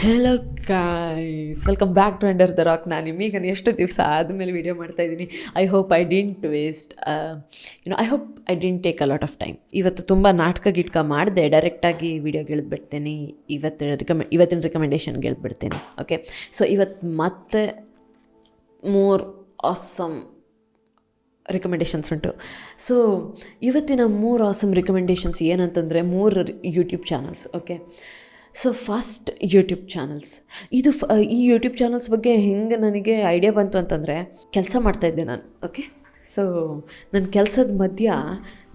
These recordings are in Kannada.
Hello guys, welcome back to under the rock. ನಾನು ನಿಮೀಗ ಎಷ್ಟು ದಿವಸ ಆದಮೇಲೆ ವೀಡಿಯೋ ಮಾಡ್ತಾಯಿದ್ದೀನಿ. I hope I didn't waste I hope I didn't take a lot of time. ಇವತ್ತು ತುಂಬ ನಾಟಕ ಮಾಡಿದೆ, ಡೈರೆಕ್ಟಾಗಿ ವೀಡಿಯೋಗೆ ಇಳಿದ್ಬಿಡ್ತೇನೆ. ಇವತ್ತಿನ ರಿಕಮೆಂಡೇಷನ್ಗೆ ಇಳಿದ್ಬಿಡ್ತೇನೆ. ಓಕೆ, ಸೊ ಇವತ್ತು ಮತ್ತೆ 3 ಆಸಮ್ ರಿಕಮೆಂಡೇಷನ್ಸ್ ಉಂಟು. ಸೊ ಇವತ್ತಿನ 3 ಆಸಮ್ ರಿಕಮೆಂಡೇಷನ್ಸ್ ಏನಂತಂದರೆ 3 YouTube channels. Okay, so first YouTube channels. ಈ ಯೂಟ್ಯೂಬ್ ಚಾನಲ್ಸ್ ಬಗ್ಗೆ ಹೆಂಗೆ ನನಗೆ ಐಡಿಯಾ ಬಂತು ಅಂತಂದರೆ, ಕೆಲಸ ಮಾಡ್ತಾಯಿದ್ದೆ ನಾನು. ಓಕೆ, ಸೊ ನನ್ನ ಕೆಲಸದ ಮಧ್ಯ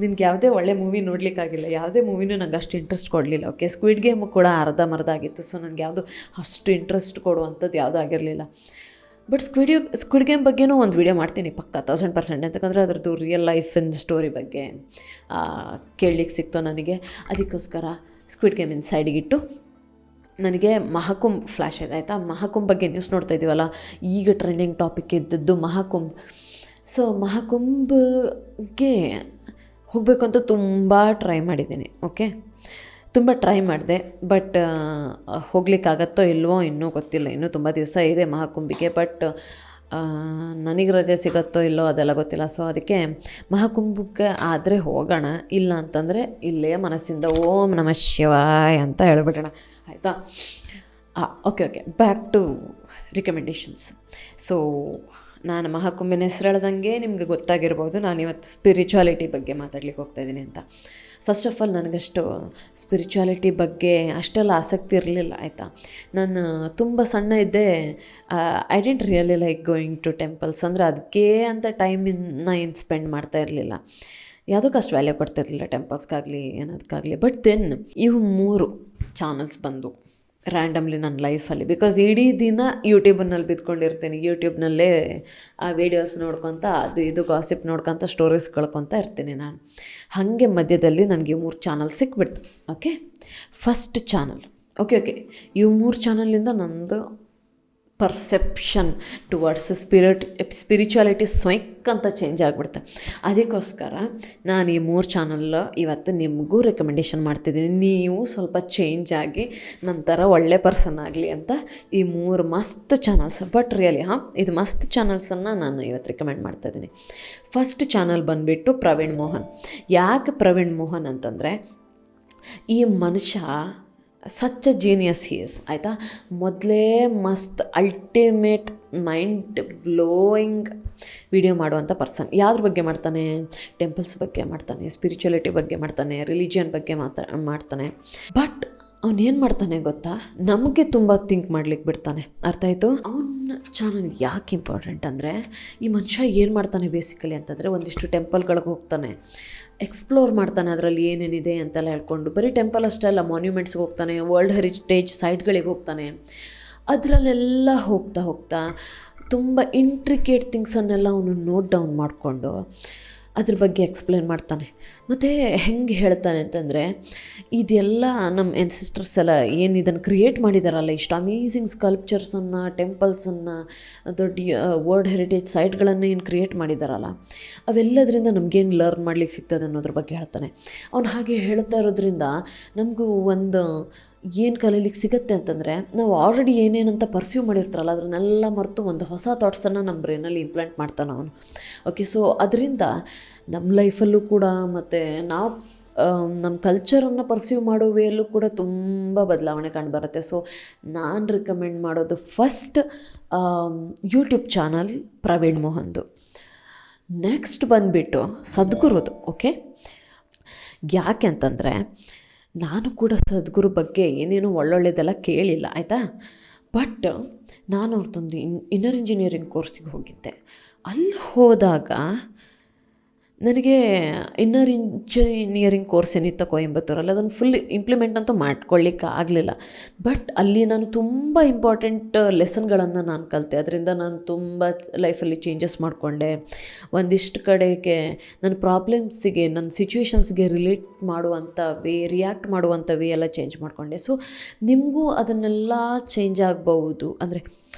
ನಿನ್ಗೆ ಯಾವುದೇ ಒಳ್ಳೆ ಮೂವಿ ನೋಡಲಿಕ್ಕಾಗಿಲ್ಲ, ಯಾವುದೇ ಮೂವಿನೂ ನಂಗೆ ಅಷ್ಟು ಇಂಟ್ರೆಸ್ಟ್ ಕೊಡಲಿಲ್ಲ. ಓಕೆ, ಸ್ಕ್ವಿಡ್ ಗೇಮ್ ಕೂಡ ಅರ್ಧಂಬರ್ಧ ಆಗಿತ್ತು. ಸೊ ನನಗೆ ಯಾವುದು ಅಷ್ಟು ಇಂಟ್ರೆಸ್ಟ್ ಕೊಡುವಂಥದ್ದು ಯಾವುದೂ ಆಗಿರಲಿಲ್ಲ. ಬಟ್ ಸ್ಕ್ವಿಡ್ ಗೇಮ್ ಬಗ್ಗೆನೂ ಒಂದು ವೀಡಿಯೋ ಮಾಡ್ತೀನಿ ಪಕ್ಕ 1000%. ಯಾಕಂದರೆ ಅದರದ್ದು ರಿಯಲ್ ಲೈಫಿನ ಸ್ಟೋರಿ ಬಗ್ಗೆ ಕೇಳಲಿಕ್ಕೆ ಸಿಕ್ತು ನನಗೆ. ಅದಕ್ಕೋಸ್ಕರ ಸ್ಕ್ವಿಡ್ ಗೇಮಿನ ಸೈಡಿಗಿಟ್ಟು ನನಗೆ ಮಹಾಕುಂಭ್ ಫ್ಲ್ಯಾಶ್ ಇದೆ. ಆಯಿತಾ, ಮಹಾಕುಂಭ್ ಬಗ್ಗೆ ನ್ಯೂಸ್ ನೋಡ್ತಾ ಇದ್ದೀವಲ್ಲ, ಈಗ ಟ್ರೆಂಡಿಂಗ್ ಟಾಪಿಕ್ ಇದ್ದದ್ದು ಮಹಾಕುಂಭ್. ಸೊ ಮಹಾಕುಂಭಗೆ ಹೋಗಬೇಕು ಅಂತ ತುಂಬ ಟ್ರೈ ಮಾಡಿದ್ದೀನಿ. ಓಕೆ, ತುಂಬ ಟ್ರೈ ಮಾಡಿದೆ, ಬಟ್ ಹೋಗ್ಲಿಕ್ಕಾಗತ್ತೋ ಇಲ್ವೋ ಇನ್ನೂ ಗೊತ್ತಿಲ್ಲ. ಇನ್ನೂ ತುಂಬ ದಿವಸ ಇದೆ ಮಹಾಕುಂಭಿಗೆ, ಬಟ್ ನನಗೆ ರಜೆ ಸಿಗತ್ತೋ ಇಲ್ಲೋ ಅದೆಲ್ಲ ಗೊತ್ತಿಲ್ಲ. ಸೊ ಅದಕ್ಕೆ ಮಹಾಕುಂಭಕ್ಕೆ ಆದರೆ ಹೋಗೋಣ, ಇಲ್ಲ ಅಂತಂದರೆ ಇಲ್ಲೇ ಮನಸ್ಸಿಂದ ಓಂ ನಮಃ ಶಿವಾಯ ಅಂತ ಹೇಳ್ಬಿಡೋಣ. ಆಯಿತಾ, ಓಕೆ, ಬ್ಯಾಕ್ ಟು ರಿಕಮೆಂಡೇಷನ್ಸ್. ಸೊ ನಾನು ಮಹಾಕುಂಭಿನ ಹೆಸರು ಹೇಳ್ದಂಗೆ ನಿಮಗೆ ಗೊತ್ತಾಗಿರ್ಬೋದು, ನಾನಿವತ್ತು ಸ್ಪಿರಿಚುವಾಲಿಟಿ ಬಗ್ಗೆ ಮಾತಾಡ್ಲಿಕ್ಕೆ ಹೋಗ್ತಾಯಿದ್ದೀನಿ ಅಂತ. ಫಸ್ಟ್ ಆಫ್ ಆಲ್, ನನಗಷ್ಟು ಸ್ಪಿರಿಚುವಾಲಿಟಿ ಬಗ್ಗೆ ಅಷ್ಟೆಲ್ಲ ಆಸಕ್ತಿ ಇರಲಿಲ್ಲ. ಆಯಿತಾ, ನಾನು ತುಂಬ ಸಣ್ಣ ಇದ್ದೆ. I didn't really like going to temples. ಅಂದರೆ ಅದಕ್ಕೆ ಅಂತ ಟೈಮಿನ ಏನು ಸ್ಪೆಂಡ್ ಮಾಡ್ತಾ ಇರಲಿಲ್ಲ, ಯಾವುದಕ್ಕೂ ಅಷ್ಟು ವ್ಯಾಲ್ಯೂ ಕೊಡ್ತಿರ್ಲಿಲ್ಲ, ಟೆಂಪಲ್ಸ್ಗಾಗಲಿ ಏನದಕ್ಕಾಗಲಿ. ಬಟ್ ದೆನ್ ಇವು 3 ಚಾನಲ್ಸ್ ಬಂದು ರ್ಯಾಂಡಮ್ಲಿ ನನ್ನ ಲೈಫಲ್ಲಿ. ಬಿಕಾಸ್ ಇಡೀ ದಿನ ಯೂಟ್ಯೂಬ್ನಲ್ಲಿ ಬಿದ್ಕೊಂಡಿರ್ತೀನಿ, ಯೂಟ್ಯೂಬ್ನಲ್ಲೇ ಆ ವೀಡಿಯೋಸ್ ನೋಡ್ಕೊತ ಅದು ಇದು ಗಾಸಿಪ್ ನೋಡ್ಕೊತ ಸ್ಟೋರೀಸ್ ಕಳ್ಕೊತ ಇರ್ತೀನಿ ನಾನು. ಹಾಗೆ ಮಧ್ಯದಲ್ಲಿ ನನಗೆ 3 ಚಾನಲ್ ಸಿಕ್ಬಿಡ್ತು. Okay, first channel. ಓಕೆ, ಇವು 3 ಚಾನಲಿಂದ ನಂದು ಪರ್ಸೆಪ್ಷನ್ ಟುವರ್ಡ್ಸ್ ಸ್ಪಿರಿಚುವಾಲಿಟಿ ಸ್ವೈಕ್ ಅಂತ ಚೇಂಜ್ ಆಗಿಬಿಡ್ತೆ. ಅದಕ್ಕೋಸ್ಕರ ನಾನು ಈ 3 ಚಾನಲ್ ಇವತ್ತು ನಿಮಗೂ ರೆಕಮೆಂಡೇಷನ್ ಮಾಡ್ತಿದ್ದೀನಿ. ನೀವು ಸ್ವಲ್ಪ ಚೇಂಜ್ ಆಗಿ ನಂತರ ಒಳ್ಳೆ ಪರ್ಸನ್ ಆಗಲಿ ಅಂತ ಈ 3 ಮಸ್ತ್ ಚಾನಲ್ಸ್. ಬಟ್ ರಿಯಲಿ ಇದು ಮಸ್ತ್ ಚಾನಲ್ಸನ್ನು ನಾನು ಇವತ್ತು ರೆಕಮೆಂಡ್ ಮಾಡ್ತಾಯಿದ್ದೀನಿ. ಫಸ್ಟ್ ಚಾನಲ್ ಬಂದುಬಿಟ್ಟು ಪ್ರವೀಣ್ ಮೋಹನ್. ಯಾಕೆ ಪ್ರವೀಣ್ ಮೋಹನ್ ಅಂತಂದರೆ, ಈ ಮನುಷ್ಯ such a genius he is. ಆಯಿತಾ, ಮೊದಲೇ ಮಸ್ತ್ ಅಲ್ಟಿಮೇಟ್ ಮೈಂಡ್ ಬ್ಲೋಯಿಂಗ್ ವಿಡಿಯೋ ಮಾಡುವಂಥ ಪರ್ಸನ್. ಯಾವುದ್ರ ಬಗ್ಗೆ ಮಾಡ್ತಾನೆ? ಟೆಂಪಲ್ಸ್ ಬಗ್ಗೆ ಮಾಡ್ತಾನೆ, ಸ್ಪಿರಿಚುಯಾಲಿಟಿ ಬಗ್ಗೆ ಮಾಡ್ತಾನೆ, ರಿಲಿಜಿಯನ್ ಬಗ್ಗೆ ಮಾಡ್ತಾನೆ. ಬಟ್ ಅವನೇನು ಮಾಡ್ತಾನೆ ಗೊತ್ತಾ, ನಮಗೆ ತುಂಬ ಥಿಂಕ್ ಮಾಡ್ಲಿಕ್ಕೆ ಬಿಡ್ತಾನೆ. ಅರ್ಥ ಆಯಿತು? ಅವನ ಚಾನಲ್ ಯಾಕೆ ಇಂಪಾರ್ಟೆಂಟ್ ಅಂದರೆ, ಈ ಮನುಷ್ಯ ಏನು ಮಾಡ್ತಾನೆ ಬೇಸಿಕಲಿ ಅಂತಂದರೆ, ಒಂದಿಷ್ಟು ಟೆಂಪಲ್ಗಳಿಗೆ ಹೋಗ್ತಾನೆ, ಎಕ್ಸ್ಪ್ಲೋರ್ ಮಾಡ್ತಾನೆ, ಅದರಲ್ಲಿ ಏನೇನಿದೆ ಅಂತೆಲ್ಲ ಹೇಳ್ಕೊಂಡು. ಬರೀ ಟೆಂಪಲ್ ಅಷ್ಟೇ ಅಲ್ಲ, ಮಾನ್ಯುಮೆಂಟ್ಸ್ಗೆ ಹೋಗ್ತಾನೆ, ವರ್ಲ್ಡ್ ಹೆರಿಟೇಜ್ ಸೈಟ್ಗಳಿಗೆ ಹೋಗ್ತಾನೆ. ಅದರಲ್ಲೆಲ್ಲ ಹೋಗ್ತಾ ತುಂಬ ಇಂಟ್ರಿಕೇಟ್ ಥಿಂಗ್ಸನ್ನೆಲ್ಲ ಅವನು ನೋಟ್ ಡೌನ್ ಮಾಡಿಕೊಂಡು ಅದ್ರ ಬಗ್ಗೆ ಎಕ್ಸ್ಪ್ಲೇನ್ ಮಾಡ್ತಾನೆ. ಮತ್ತು ಹೆಂಗೆ ಹೇಳ್ತಾನೆ ಅಂತಂದರೆ, ಇದೆಲ್ಲ ನಮ್ಮ ಎನ್ಸಿಸ್ಟರ್ಸ್ ಎಲ್ಲ ಏನು ಇದನ್ನು ಕ್ರಿಯೇಟ್ ಮಾಡಿದಾರಲ್ಲ, ಇಷ್ಟು ಅಮೇಝಿಂಗ್ ಸ್ಕಲ್ಪ್ಚರ್ಸನ್ನು, ಟೆಂಪಲ್ಸನ್ನು, ದೊಡ್ಡ ವರ್ಲ್ಡ್ ಹೆರಿಟೇಜ್ ಸೈಟ್ಗಳನ್ನು ಏನು ಕ್ರಿಯೇಟ್ ಮಾಡಿದಾರಲ್ಲ, ಅವೆಲ್ಲದರಿಂದ ನಮಗೇನು ಲರ್ನ್ ಮಾಡ್ಲಿಕ್ಕೆ ಸಿಗ್ತದೆ ಅನ್ನೋದ್ರ ಬಗ್ಗೆ ಹೇಳ್ತಾನೆ. ಅವ್ನು ಹಾಗೆ ಹೇಳ್ತಾ ಇರೋದ್ರಿಂದ ನಮಗೂ ಒಂದು ಏನು ಕಲೀಲಿಕ್ಕೆ ಸಿಗುತ್ತೆ ಅಂತಂದರೆ, ನಾವು ಆಲ್ರೆಡಿ ಏನೇನಂತ ಪರ್ಸೀವ್ ಮಾಡಿರ್ತಾರಲ್ಲ ಅದನ್ನೆಲ್ಲ ಮರೆತು ಒಂದು ಹೊಸ ಥಾಟ್ಸನ್ನು ನಮ್ಮ ಬ್ರೈನಲ್ಲಿ ಇಂಪ್ಲಾಂಟ್ ಮಾಡ್ತಾನೆ ಅವನು. ಓಕೆ, ಸೊ ಅದರಿಂದ ನಮ್ಮ ಲೈಫಲ್ಲೂ ಕೂಡ ಮತ್ತು ನಾವು ನಮ್ಮ ಕಲ್ಚರನ್ನು ಪರ್ಸೀವ್ ಮಾಡೋ ವೇಯಲ್ಲೂ ಕೂಡ ತುಂಬ ಬದಲಾವಣೆ ಕಂಡುಬರುತ್ತೆ. ಸೊ ನಾನು ರಿಕಮೆಂಡ್ ಮಾಡೋದು ಫಸ್ಟ್ ಯೂಟ್ಯೂಬ್ ಚಾನಲ್ ಪ್ರವೀಣ್ ಮೋಹನ್ದು. ನೆಕ್ಸ್ಟ್ ಬಂದುಬಿಟ್ಟು ಸದ್ಗುರುದು. ಓಕೆ, ಯಾಕೆ ಅಂತಂದರೆ, ನಾನು ಕೂಡ ಸದ್ಗುರು ಬಗ್ಗೆ ಏನೇನೋ ಒಳ್ಳೊಳ್ಳೆದೆಲ್ಲ ಕೇಳಿಲ್ಲ. ಆಯಿತಾ, ಬಟ್ ನಾನು ಅವ್ರದ್ದೊಂದು ಇನ್ನರ್ ಇಂಜಿನಿಯರಿಂಗ್ ಕೋರ್ಸಿಗೆ ಹೋಗಿದ್ದೆ. ಅಲ್ಲಿ ಹೋದಾಗ ನನಗೆ ಇನ್ನರ್ ಇಂಜಿನಿಯರಿಂಗ್ ಕೋರ್ಸ್ ಏನಿತ್ತು ಕೊಯಂಬತ್ತೂರಲ್ಲಿ, ಅದನ್ನು ಫುಲ್ ಇಂಪ್ಲಿಮೆಂಟ್ ಅಂತೂ ಮಾಡ್ಕೊಳ್ಳಿಕ್ಕೆ ಆಗಲಿಲ್ಲ. ಬಟ್ ಅಲ್ಲಿ ನಾನು ತುಂಬ ಇಂಪಾರ್ಟೆಂಟ್ ಲೆಸನ್ಗಳನ್ನು ನಾನು ಕಲಿತೆ. ಅದರಿಂದ ನಾನು ತುಂಬ ಲೈಫಲ್ಲಿ ಚೇಂಜಸ್ ಮಾಡಿಕೊಂಡೆ. ಒಂದಿಷ್ಟು ಕಡೆಗೆ ನನ್ನ ಪ್ರಾಬ್ಲಮ್ಸಿಗೆ, ನನ್ನ ಸಿಚುವೇಶನ್ಸ್ಗೆ ರಿಯಾಕ್ಟ್ ಮಾಡುವಂಥ ವೇ ಎಲ್ಲ ಚೇಂಜ್ ಮಾಡಿಕೊಂಡೆ. ಸೊ ನಿಮಗೂ ಅದನ್ನೆಲ್ಲ ಚೇಂಜ್ ಆಗ್ಬೋದು. ಅಂದರೆ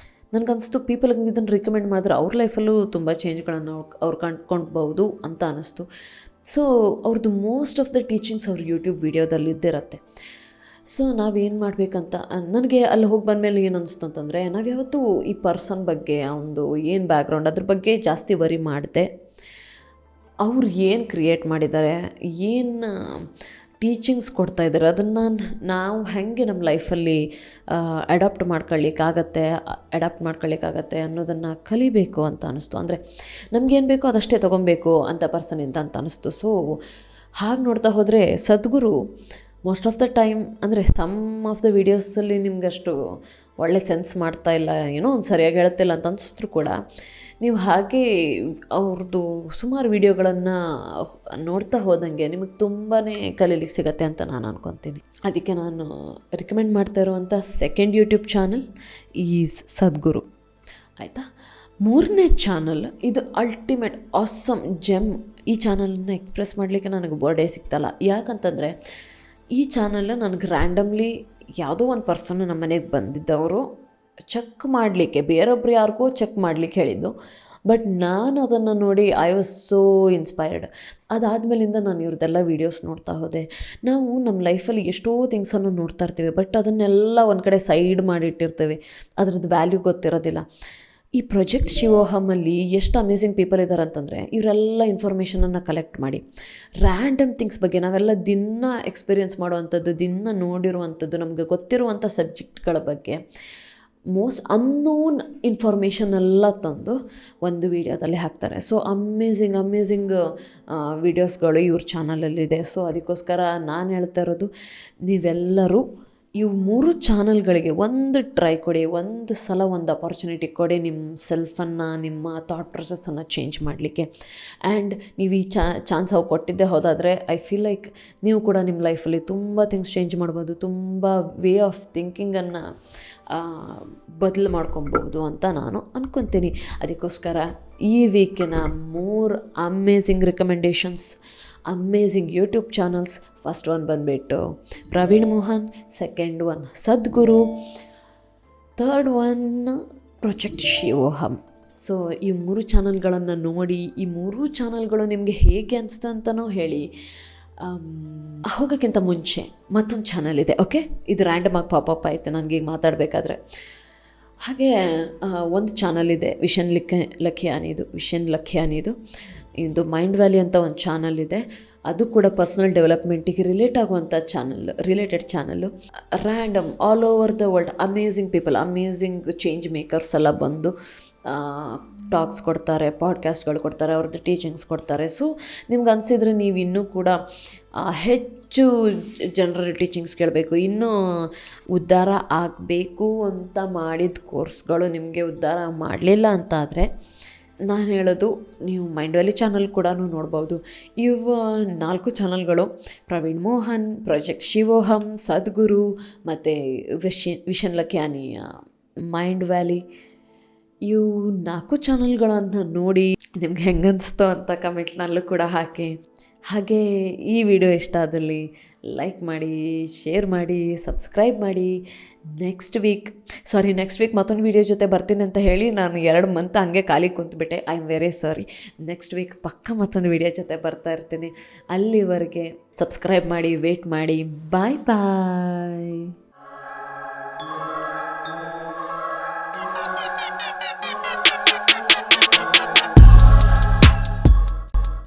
ನನಗನ್ನಿಸ್ತು, ಪೀಪಲ್ಗೆ ಇದನ್ನು ರಿಕಮೆಂಡ್ ಮಾಡಿದ್ರೆ ಅವ್ರ ಲೈಫಲ್ಲೂ ತುಂಬ ಚೇಂಜ್ಗಳನ್ನು ಅವ್ರು ಕಂಡ್ಕೊಳ್ಬೋದು ಅಂತ ಅನ್ನಿಸ್ತು. ಸೊ ಅವ್ರದ್ದು ಮೋಸ್ಟ್ ಆಫ್ ದ ಟೀಚಿಂಗ್ಸ್ ಅವ್ರ ಯೂಟ್ಯೂಬ್ ವೀಡಿಯೋದಲ್ಲಿ ಇದ್ದಿರುತ್ತೆ. ಸೊ ನಾವೇನು ಮಾಡಬೇಕಂತ ನನಗೆ ಅಲ್ಲಿ ಹೋಗಿ ಬಂದಮೇಲೆ ಏನು ಅನಿಸ್ತು ಅಂತಂದರೆ, ನಾವು ಯಾವತ್ತೂ ಈ ಪರ್ಸನ್ ಬಗ್ಗೆ ಒಂದು ಏನು ಬ್ಯಾಕ್ಗ್ರೌಂಡ್ ಅದ್ರ ಬಗ್ಗೆ ಜಾಸ್ತಿ ವರಿ ಮಾಡಿದೆ. ಅವ್ರು ಏನು ಕ್ರಿಯೇಟ್ ಮಾಡಿದ್ದಾರೆ, ಏನು ಟೀಚಿಂಗ್ಸ್ ಕೊಡ್ತಾಯಿದ್ದಾರೆ, ಅದನ್ನು ನಾವು ಹೇಗೆ ನಮ್ಮ ಲೈಫಲ್ಲಿ ಅಡಾಪ್ಟ್ ಮಾಡ್ಕೊಳ್ಳಿಕ್ಕಾಗತ್ತೆ ಅನ್ನೋದನ್ನು ಕಲಿಬೇಕು ಅಂತ ಅನ್ನಿಸ್ತು. ಅಂದರೆ ನಮಗೇನು ಬೇಕೋ ಅದಷ್ಟೇ ತೊಗೊಬೇಕು ಅಂತ ಪರ್ಸನಿಂದ ಅಂತ ಅನ್ನಿಸ್ತು. ಸೊ ಹಾಗೆ ನೋಡ್ತಾ ಹೋದರೆ ಸದ್ಗುರು ಮೋಸ್ಟ್ ಆಫ್ ದ ಟೈಮ್, ಅಂದರೆ ಸಮ್ ಆಫ್ ದ ವೀಡಿಯೋಸಲ್ಲಿ ನಿಮಗಷ್ಟು ಒಳ್ಳೆ ಸೆನ್ಸ್ ಮಾಡ್ತಾ ಇಲ್ಲ, ಏನೋ ಒಂದು ಸರಿಯಾಗಿ ಹೇಳ್ತಿಲ್ಲ ಅಂತ ಅನಿಸಿದ್ರು ಕೂಡ, ನೀವು ಹಾಗೆ ಅವ್ರದ್ದು ಸುಮಾರು ವೀಡಿಯೋಗಳನ್ನು ನೋಡ್ತಾ ಹೋದಂಗೆ ನಿಮಗೆ ತುಂಬಾ ಕಲೀಲಿಕ್ಕೆ ಸಿಗತ್ತೆ ಅಂತ ನಾನು ಅನ್ಕೊತೀನಿ. ಅದಕ್ಕೆ ನಾನು ರಿಕಮೆಂಡ್ ಮಾಡ್ತಾ ಇರುವಂಥ ಸೆಕೆಂಡ್ ಯೂಟ್ಯೂಬ್ ಚಾನಲ್ ಈಸ್ ಸದ್ಗುರು. ಆಯಿತಾ? ಮೂರನೇ ಚಾನಲ್ ಇದು ಅಲ್ಟಿಮೇಟ್ ಆಸಮ್ ಜೆಮ್. ಈ ಚಾನಲನ್ನು ಎಕ್ಸ್ಪ್ರೆಸ್ ಮಾಡಲಿಕ್ಕೆ ನನಗೆ ವರ್ಡೇ ಸಿಗ್ತಲ್ಲ. ಯಾಕಂತಂದರೆ ಈ ಚಾನಲ್ ನನಗೆ ರ್ಯಾಂಡಮ್ಲಿ ಯಾವುದೋ ಒಂದು ಪರ್ಸನ್ ನಮ್ಮ ಮನೆಗೆ ಬಂದಿದ್ದವರು ಚೆಕ್ ಮಾಡಲಿಕ್ಕೆ, ಬೇರೊಬ್ರು ಯಾರಿಗೂ ಚೆಕ್ ಮಾಡಲಿಕ್ಕೆ ಹೇಳಿದ್ದು. ಬಟ್ ನಾನು ಅದನ್ನು ನೋಡಿ ಐ ವಾಸ್ ಸೋ ಇನ್ಸ್ಪೈರ್ಡ್. ಅದಾದಮೇಲಿಂದ ನಾನು ಇವ್ರದ್ದೆಲ್ಲ ವೀಡಿಯೋಸ್ ನೋಡ್ತಾ ಹೋದೆ. ನಾವು ನಮ್ಮ ಲೈಫಲ್ಲಿ ಎಷ್ಟೋ ಥಿಂಗ್ಸನ್ನು ನೋಡ್ತಾ ಇರ್ತೀವಿ, ಬಟ್ ಅದನ್ನೆಲ್ಲ ಒಂದು ಕಡೆ ಸೈಡ್ ಮಾಡಿಟ್ಟಿರ್ತೇವೆ, ಅದ್ರದ್ದು ವ್ಯಾಲ್ಯೂ ಗೊತ್ತಿರೋದಿಲ್ಲ. ಈ ಪ್ರಾಜೆಕ್ಟ್ ಶಿವೋಹಮಲ್ಲಿ ಎಷ್ಟು ಅಮೇಝಿಂಗ್ ಪೀಪಲ್ ಇದ್ದಾರೆ ಅಂತಂದರೆ, ಇವರೆಲ್ಲ ಇನ್ಫಾರ್ಮೇಷನನ್ನು ಕಲೆಕ್ಟ್ ಮಾಡಿ ರ್ಯಾಂಡಮ್ ಥಿಂಗ್ಸ್ ಬಗ್ಗೆ, ನಾವೆಲ್ಲ ದಿನ ಎಕ್ಸ್ಪೀರಿಯೆನ್ಸ್ ಮಾಡುವಂಥದ್ದು, ದಿನ ನೋಡಿರುವಂಥದ್ದು, ನಮಗೆ ಗೊತ್ತಿರುವಂಥ ಸಬ್ಜೆಕ್ಟ್ಗಳ ಬಗ್ಗೆ ಮೋಸ್ಟ್ ಅನ್ನೋನ್ ಇನ್ಫಾರ್ಮೇಷನ್ ಎಲ್ಲ ತಂದು ಒಂದು ವೀಡಿಯೋದಲ್ಲಿ ಹಾಕ್ತಾರೆ. ಸೊ ಅಮೇಝಿಂಗ್ ವೀಡಿಯೋಸ್ಗಳು ಇವ್ರ ಚಾನಲಲ್ಲಿದೆ. ಸೊ ಅದಕ್ಕೋಸ್ಕರ ನಾನು ಹೇಳ್ತಾ ಇರೋದು, ನೀವೆಲ್ಲರೂ ಇವು 3 ಚಾನಲ್ಗಳಿಗೆ ಒಂದು ಟ್ರೈ ಕೊಡಿ, ಒಂದು ಸಲ ಒಂದು ಅಪಾರ್ಚುನಿಟಿ ಕೊಡಿ ನಿಮ್ಮ ಸೆಲ್ಫನ್ನು, ನಿಮ್ಮ ಥಾಟ್ ಪ್ರೊಸೆಸ್ಸನ್ನು ಚೇಂಜ್ ಮಾಡಲಿಕ್ಕೆ. ಆ್ಯಂಡ್ ನೀವು ಈ ಚಾನ್ಸ್ ಅವು ಕೊಟ್ಟಿದ್ದೇ ಹೋದಾದರೆ ಐ ಫೀಲ್ ಲೈಕ್ ನೀವು ಕೂಡ ನಿಮ್ಮ ಲೈಫಲ್ಲಿ ತುಂಬ ಥಿಂಗ್ಸ್ ಚೇಂಜ್ ಮಾಡ್ಬೋದು, ತುಂಬ ವೇ ಆಫ್ ಥಿಂಕಿಂಗನ್ನು ಬದಲು ಮಾಡ್ಕೊಬೋದು ಅಂತ ನಾನು ಅಂದ್ಕೊತೀನಿ. ಅದಕ್ಕೋಸ್ಕರ ಈ ವೀಕಿನ 3 amazing recommendations, amazing YouTube channels. First one ಬಂದುಬಿಟ್ಟು Praveen Mohan, second one Sadhguru, third one project Shivoham. So ಈ 3 ಚಾನಲ್ಗಳನ್ನು ನೋಡಿ, ಈ 3 ಚಾನಲ್ಗಳು ನಿಮಗೆ ಹೇಗೆ ಅನಿಸ್ತು ಅಂತಲೂ ಹೇಳಿ. ಹೋಗೋಕ್ಕಿಂತ ಮುಂಚೆ ಮತ್ತೊಂದು ಚಾನಲ್ ಇದೆ, ಓಕೆ? ಇದು ರ್ಯಾಂಡಮಾಗಿ ಪಾಪಪ್ ಆಯಿತು ನನಗೆ ಈಗ ಮಾತಾಡಬೇಕಾದ್ರೆ. ಹಾಗೆ ಒಂದು ಚಾನಲ್ ಇದೆ ವಿಷನ್ ಲಖಿಯಾನಿದು. ಇದು ಮೈಂಡ್ ವ್ಯಾಲಿ ಅಂತ ಒಂದು ಚಾನಲ್ ಇದೆ. ಅದು ಕೂಡ ಪರ್ಸ್ನಲ್ ಡೆವಲಪ್ಮೆಂಟಿಗೆ related channel. Random all over the world amazing people, amazing change makers ಎಲ್ಲ ಬಂದು ಟಾಕ್ಸ್ ಕೊಡ್ತಾರೆ, ಪಾಡ್ಕಾಸ್ಟ್ಗಳು ಕೊಡ್ತಾರೆ, ಅವ್ರದ್ದು ಟೀಚಿಂಗ್ಸ್ ಕೊಡ್ತಾರೆ. ಸೊ ನಿಮ್ಗೆ ಅನಿಸಿದ್ರೆ ನೀವು ಇನ್ನೂ ಕೂಡ ಹೆಚ್ಚು ಜನರ ಟೀಚಿಂಗ್ಸ್ ಕೇಳಬೇಕು, ಇನ್ನೂ ಉದ್ಧಾರ ಆಗಬೇಕು ಅಂತ ಮಾಡಿದ ಕೋರ್ಸ್ಗಳು ನಿಮಗೆ ಉದ್ಧಾರ ಮಾಡಲಿಲ್ಲ ಅಂತ ಆದರೆ ನಾನು ಹೇಳೋದು, ನೀವು ಮೈಂಡ್ ವ್ಯಾಲಿ ಚಾನಲ್ ಕೂಡ ನೋಡ್ಬೋದು. ಇವು 4 ಚಾನಲ್ಗಳು ಪ್ರವೀಣ್ ಮೋಹನ್, ಪ್ರಾಜೆಕ್ಟ್ ಶಿವೋಹಮ್, ಸದ್ಗುರು ಮತ್ತು ವಿಷನ್ ಲಖಿಯಾನಿ ಮೈಂಡ್ ವ್ಯಾಲಿ. ಇವು 4 ಚಾನಲ್ಗಳನ್ನು ನೋಡಿ ನಿಮ್ಗೆ ಹೆಂಗನ್ನಿಸ್ತೋ ಅಂತ ಕಮೆಂಟ್ನಲ್ಲೂ ಕೂಡ ಹಾಕಿ. ಹಾಗೆ ಈ ವಿಡಿಯೋ ಇಷ್ಟ ಆದಲ್ಲಿ ಲೈಕ್ ಮಾಡಿ, ಶೇರ್ ಮಾಡಿ, ಸಬ್ಸ್ಕ್ರೈಬ್ ಮಾಡಿ. ನೆಕ್ಸ್ಟ್ ವೀಕ್ ಮತ್ತೊಂದು ವೀಡಿಯೋ ಜೊತೆ ಬರ್ತೀನಿ ಅಂತ ಹೇಳಿ ನಾನು 2 ಮಂತ್ ಹಂಗೆ ಖಾಲಿ ಕುಂತ್ಬಿಟ್ಟೆ. I am very sorry. Next week ಪಕ್ಕ ಮತ್ತೊಂದು ವೀಡಿಯೋ ಜೊತೆ ಬರ್ತಾ ಇರ್ತೀನಿ. ಅಲ್ಲಿವರೆಗೆ ಸಬ್ಸ್ಕ್ರೈಬ್ ಮಾಡಿ, ವೇಟ್ ಮಾಡಿ. ಬಾಯ್ ಬಾಯ್.